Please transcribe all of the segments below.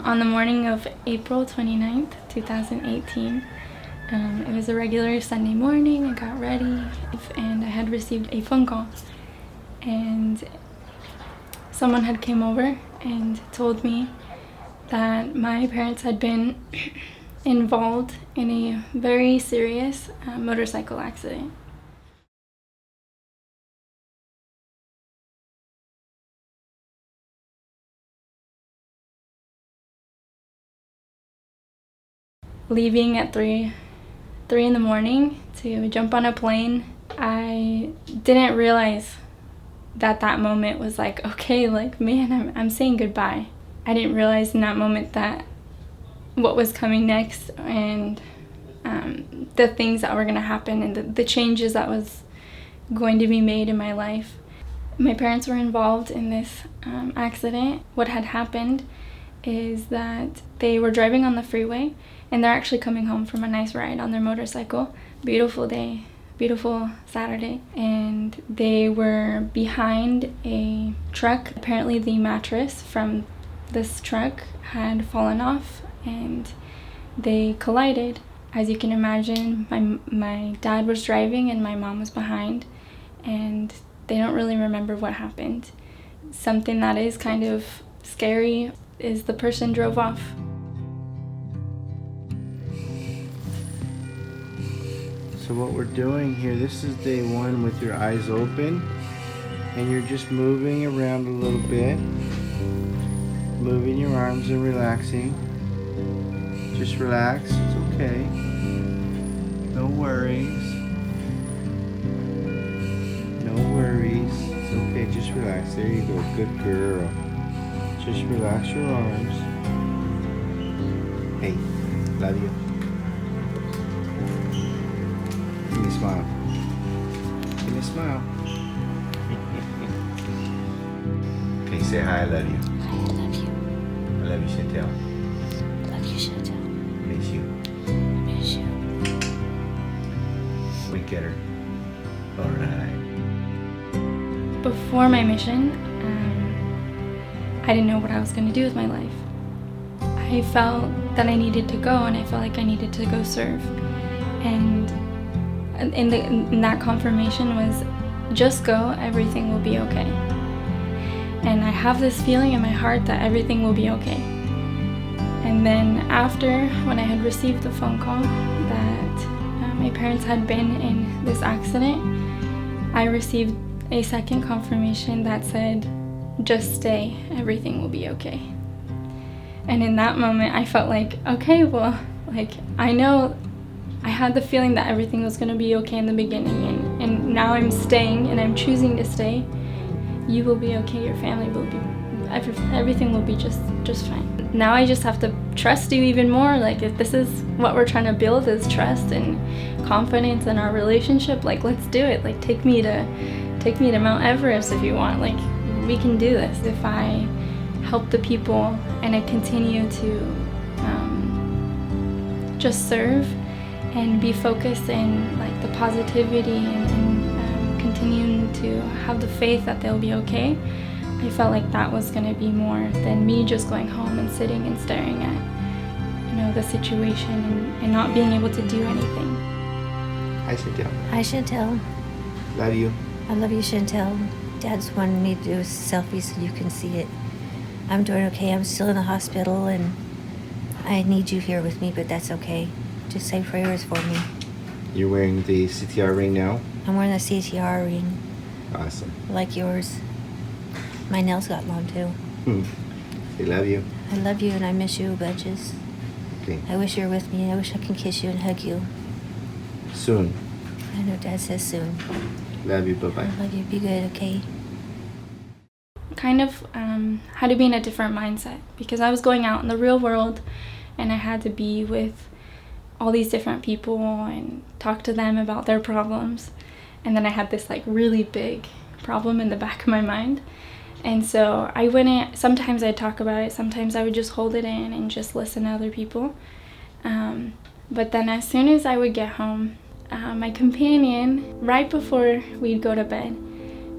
On the morning of April 29th, 2018, it was a regular Sunday morning. I got ready and I had received a phone call, and someone had came over and told me that my parents had been involved in a very serious motorcycle accident. Leaving at 3 in the morning to jump on a plane, I didn't realize that moment was like, okay, like, man, I'm saying goodbye. I didn't realize in that moment that what was coming next, and the things that were going to happen, and the changes that was going to be made in my life. My parents were involved in this accident. What had happened is that they were driving on the freeway, and they're actually coming home from a nice ride on their motorcycle. Beautiful day, beautiful Saturday, and they were behind a truck. Apparently the mattress from this truck had fallen off and they collided. As you can imagine, my dad was driving and my mom was behind, and they don't really remember what happened. Something that is kind of scary is the person drove off. So what we're doing here, this is day one with your eyes open, and you're just moving around a little bit, moving your arms and relaxing. Just relax, it's okay. No worries. No worries. It's okay, just relax. There you go, good girl. Just relax your arms. Hey, love you. Give me a smile. Give me a smile. Okay, say hi, I love you. Hi, I love you. I love you, Chantel. Love you, Chantel. Miss you. I miss you. Wink at her. Alright. Before my mission, I didn't know what I was going to do with my life. I felt that I needed to go, and I felt like I needed to go serve. And in that confirmation was, just go, everything will be okay. And I have this feeling in my heart that everything will be okay. And then after, when I had received the phone call that my parents had been in this accident, I received a second confirmation that said, just stay, everything will be okay. And in that moment, I felt like, okay, well, like, I know I had the feeling that everything was going to be okay in the beginning, and now I'm staying, and I'm choosing to stay. You will be okay, your family will be, everything will be just fine. Now I just have to trust you even more. Like, if this is what we're trying to build, is trust and confidence in our relationship, like, let's do it. Like, take me to Mount Everest if you want. Like, we can do this. If I help the people and I continue to just serve and be focused in, like, the positivity and continuing to have the faith that they'll be okay, I felt like that was going to be more than me just going home and sitting and staring at, the situation and not being able to do anything. Hi, Chantel. Hi, Chantel. Love you. I love you, Chantel. Dad's wanted me to do a selfie so you can see it. I'm doing okay. I'm still in the hospital, and I need you here with me, but that's okay. Just say prayers for me. You're wearing the CTR ring now? I'm wearing the CTR ring, Awesome. like yours. My nails got long, too. They love you. I love you, and I miss you, bunches. Okay. I wish you were with me. I wish I could kiss you and hug you. Soon. I know Dad says soon. Love you. Bye-bye. I love you. Be good, okay? Kind of had to be in a different mindset, because I was going out in the real world and I had to be with all these different people and talk to them about their problems. And then I had this, like, really big problem in the back of my mind. And so I wouldn't, sometimes I'd talk about it, sometimes I would just hold it in and just listen to other people. But then as soon as I would get home, my companion, right before we'd go to bed,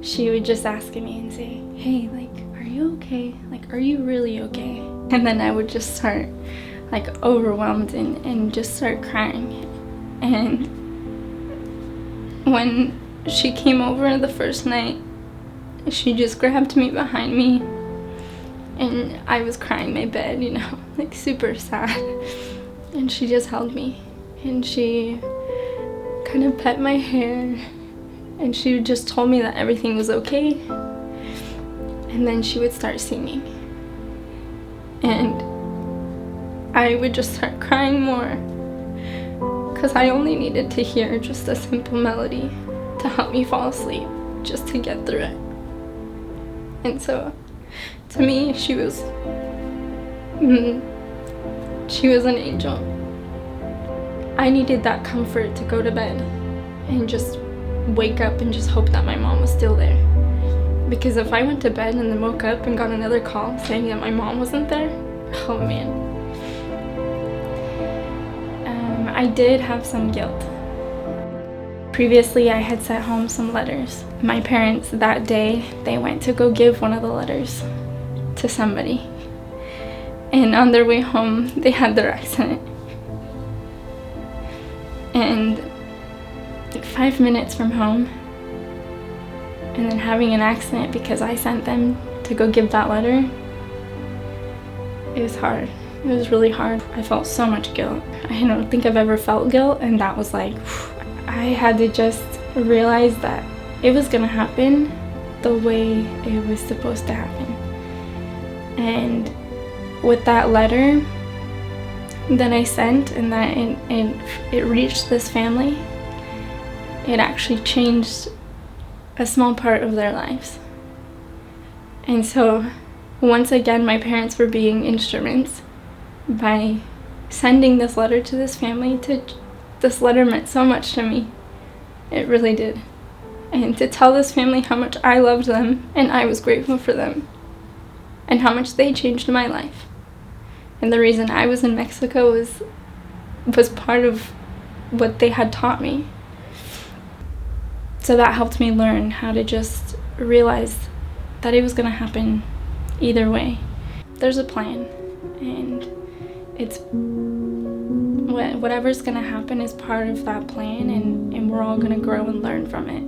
she would just ask me and say, hey, like, are you you okay? Like, are you really okay? And then I would just start like overwhelmed and just start crying. And when she came over the first night, she just grabbed me behind me, and I was crying in my bed, you know, like super sad. And she just held me, and she kind of pet my hair, and she just told me that everything was okay. And then she would start singing, and I would just start crying more, because I only needed to hear just a simple melody to help me fall asleep, just to get through it. And so, to me, she was an angel. I needed that comfort to go to bed and just wake up and just hope that my mom was still there. Because if I went to bed and then woke up and got another call saying that my mom wasn't there, oh man. I did have some guilt. Previously, I had sent home some letters. My parents, that day, they went to go give one of the letters to somebody. And on their way home, they had their accident. And 5 minutes from home, and then having an accident because I sent them to go give that letter, it was hard. It was really hard. I felt so much guilt. I don't think I've ever felt guilt, and that was like, I had to just realize that it was gonna happen the way it was supposed to happen. And with that letter that I sent, and that it reached this family, it actually changed a small part of their lives. And so once again, my parents were being instruments by sending this letter to this family. This letter meant so much to me. It really did. And to tell this family how much I loved them and I was grateful for them and how much they changed my life. And the reason I was in Mexico was part of what they had taught me. So that helped me learn how to just realize that it was going to happen either way. There's a plan, and it's whatever's going to happen is part of that plan, and we're all going to grow and learn from it.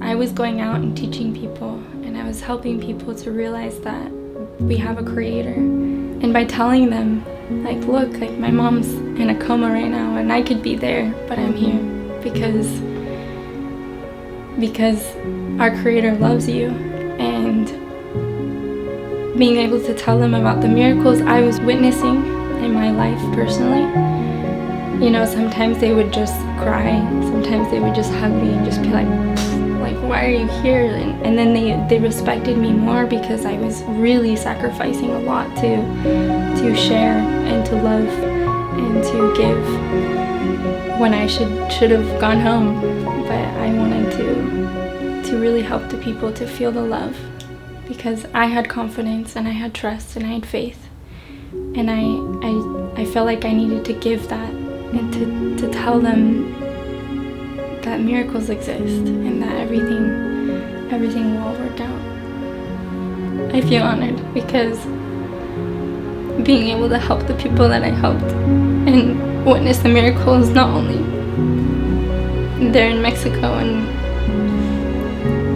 I was going out and teaching people, and I was helping people to realize that we have a creator. And by telling them, like, look, like my mom's in a coma right now and I could be there, but I'm here because our creator loves you. And being able to tell them about the miracles I was witnessing in my life personally. You know, sometimes they would just cry, sometimes they would just hug me and just be like, why are you here? And then they respected me more because I was really sacrificing a lot to share and to love and to give when I should have gone home. But I wanted to really help the people to feel the love, because I had confidence and I had trust and I had faith, and I felt like I needed to give that and to tell them that miracles exist and that everything will work out. I feel honored because being able to help the people that I helped and witness the miracles, not only there in Mexico,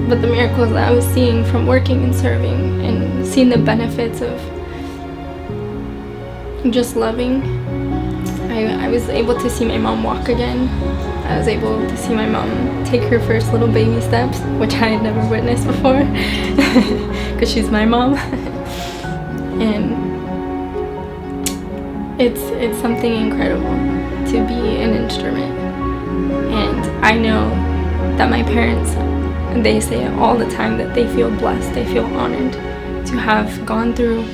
but the miracles that I was seeing from working and serving and seeing the benefits of just loving. I was able to see my mom walk again. I was able to see my mom take her first little baby steps, which I had never witnessed before, because she's my mom. And it's something incredible to be an instrument. And I know that my parents, they say it all the time, that they feel blessed, they feel honored to have gone through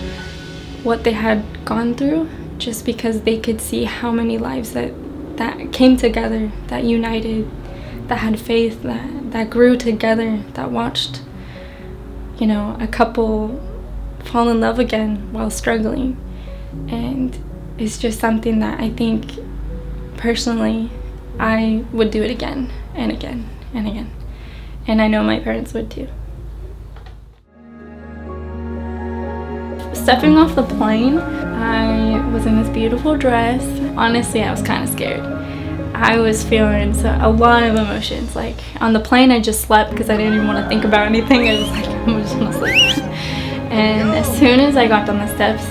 what they had gone through, just because they could see how many lives that came together, that united, that had faith, that grew together, that watched, you know, a couple fall in love again while struggling. And it's just something that I think, personally, I would do it again and again and again. And I know my parents would too. stepping off the plane, I was in this beautiful dress. Honestly, I was kind of scared. I was feeling a lot of emotions. Like on the plane, I just slept because I didn't even want to think about anything. I was like, I'm just gonna sleep. And as soon as I got down the steps,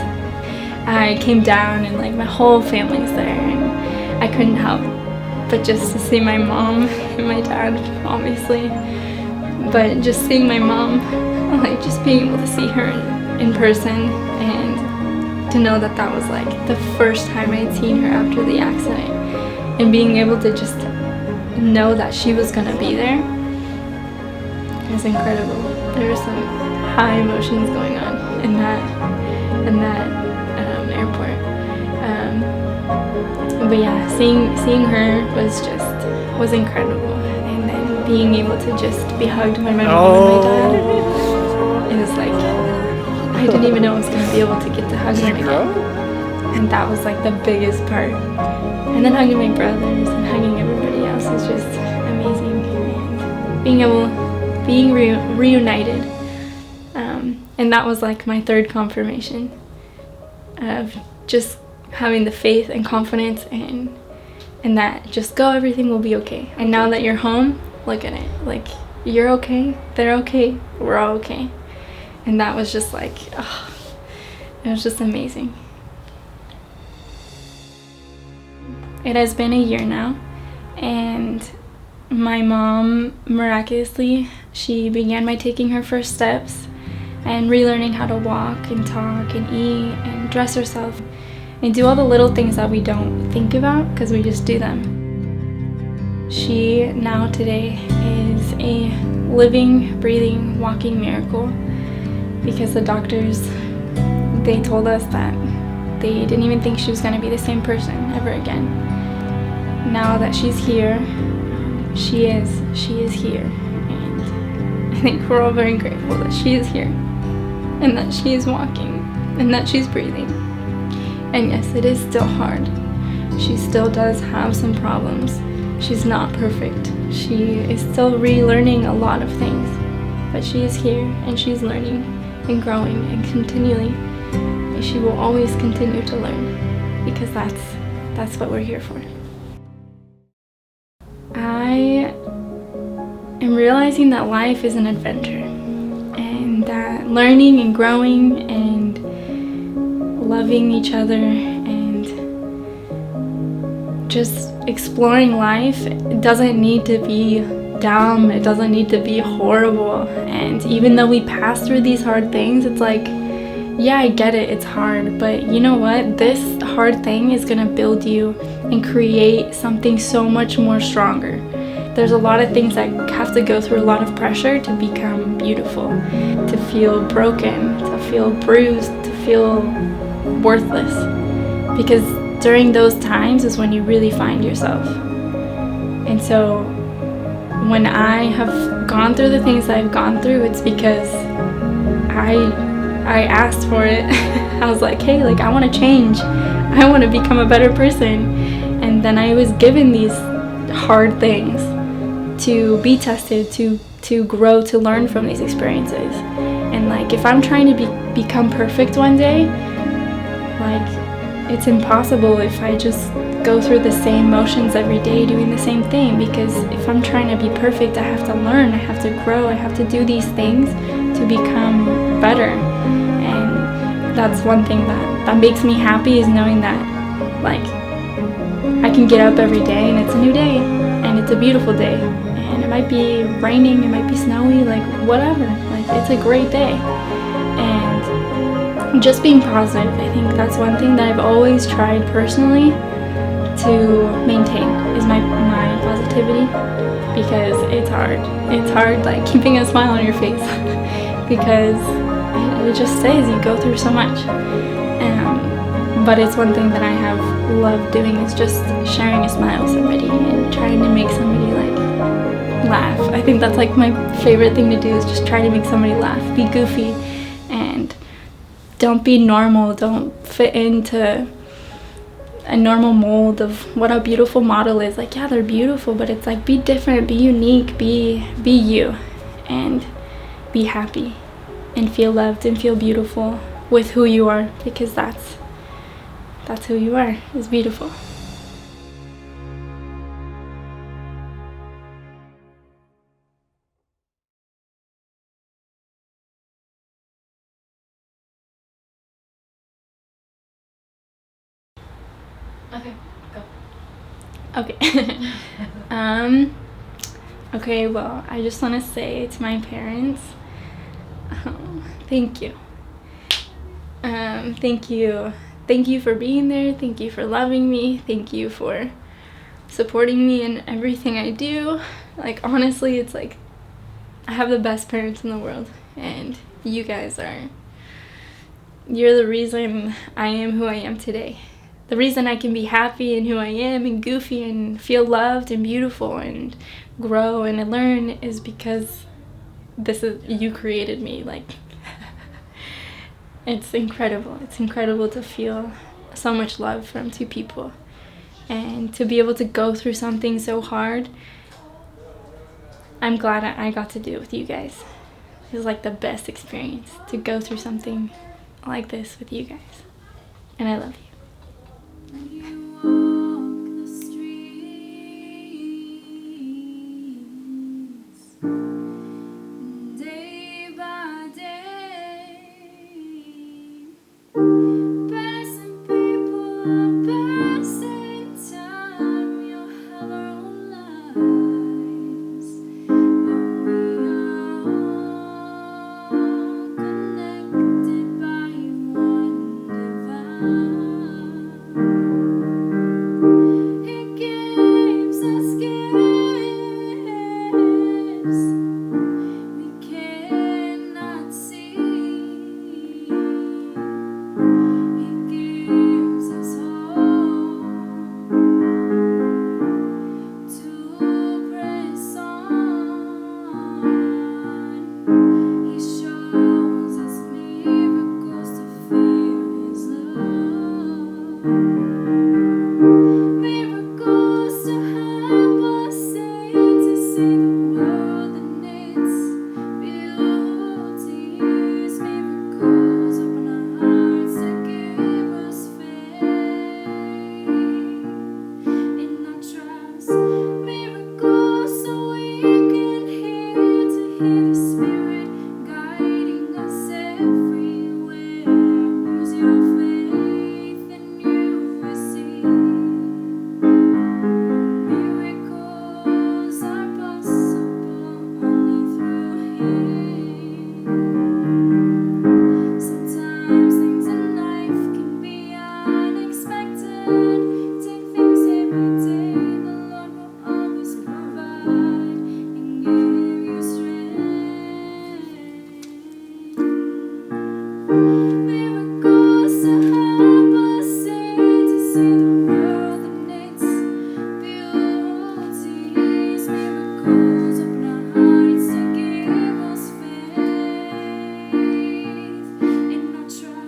I came down and like my whole family's there, and I couldn't help but just to see my mom and my dad, obviously. But just seeing my mom, like just being able to see her in person, and to know that that was like the first time I'd seen her after the accident, and being able to just know that she was gonna be there is incredible. There were some high emotions going on in that airport. But yeah, seeing her was incredible, and then being able to just be hugged by my mom and my dad, it was like I didn't even know I was gonna be able to get to hug them again, and that was like the biggest part. And then hugging my brothers and hugging everybody else is just amazing, and being reunited, and that was like my third confirmation of just having the faith and confidence and that just go, everything will be okay. And now that you're home, look at it, like you're okay, they're okay, we're all okay. And that was just like, oh, it was just amazing. It has been a year now, and my mom, miraculously, she began by taking her first steps and relearning how to walk and talk and eat and dress herself and do all the little things that we don't think about because we just do them. She now today is a living, breathing, walking miracle, because the doctors, they told us that they didn't even think she was going to be the same person ever again. Now that she's here, she is here, and I think we're all very grateful that she is here, and that she is walking, and that she's breathing. And yes, it is still hard. She still does have some problems. She's not perfect. She is still relearning a lot of things, but she is here, and she's learning and growing, and continually, and she will always continue to learn, because that's what we're here for. I am realizing that life is an adventure, and that learning and growing and loving each other and just exploring life, it doesn't need to be dumb, it doesn't need to be horrible. And even though we pass through these hard things, it's like, yeah, I get it, it's hard, but you know what? This hard thing is gonna build you and create something so much more stronger. There's a lot of things that have to go through a lot of pressure to become beautiful, to feel broken, to feel bruised, to feel worthless. Because during those times is when you really find yourself. And so when I have gone through the things that I've gone through, it's because I asked for it. I was like, hey, like I want to change. I want to become a better person. And then I was given these hard things to be tested, to grow, to learn from these experiences. And like if I'm trying to become perfect one day, like it's impossible if I just go through the same motions every day doing the same thing, because if I'm trying to be perfect, I have to learn, I have to grow, I have to do these things to become better. And that's one thing that makes me happy, is knowing that like I can get up every day and it's a new day, and it's a beautiful day, and it might be raining, it might be snowy, like whatever, like it's a great day. And just being positive, I think that's one thing that I've always tried personally to maintain, is my positivity, because it's hard like keeping a smile on your face because it just says you go through so much. But it's one thing that I have loved doing, is just sharing a smile with somebody and trying to make somebody like laugh. I think that's like my favorite thing to do, is just try to make somebody laugh, be goofy, and don't be normal, don't fit into a normal mold of what a beautiful model is. Like, yeah, they're beautiful, but it's like, be different, be unique, be you, and be happy, and feel loved, and feel beautiful, with who you are, because that's who you are. It's beautiful. Okay, go. Okay. Okay, well, I just want to say to my parents, thank you. Thank you for being there. Thank you for loving me. Thank you for supporting me in everything I do. Like, honestly, it's like I have the best parents in the world, and you guys you're the reason I am who I am today. The reason I can be happy in who I am and goofy and feel loved and beautiful and grow and learn is because you created me. Like, it's incredible. It's incredible to feel so much love from two people and to be able to go through something so hard. I'm glad I got to do it with you guys. It was like the best experience to go through something like this with you guys. And I love you.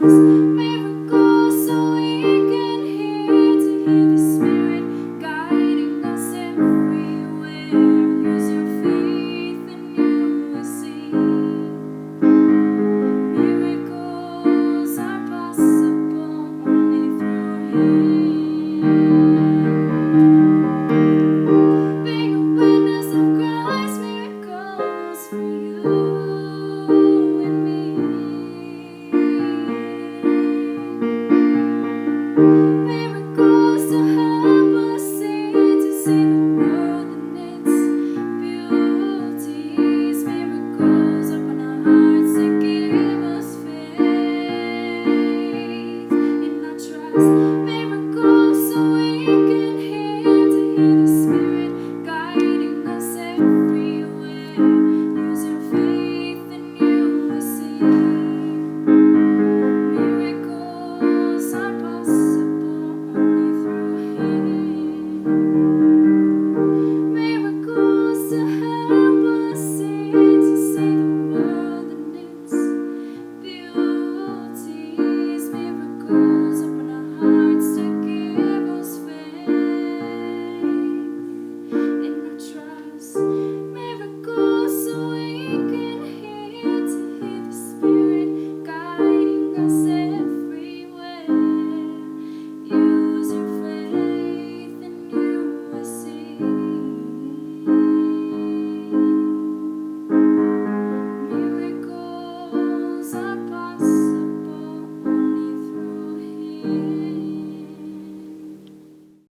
Miracles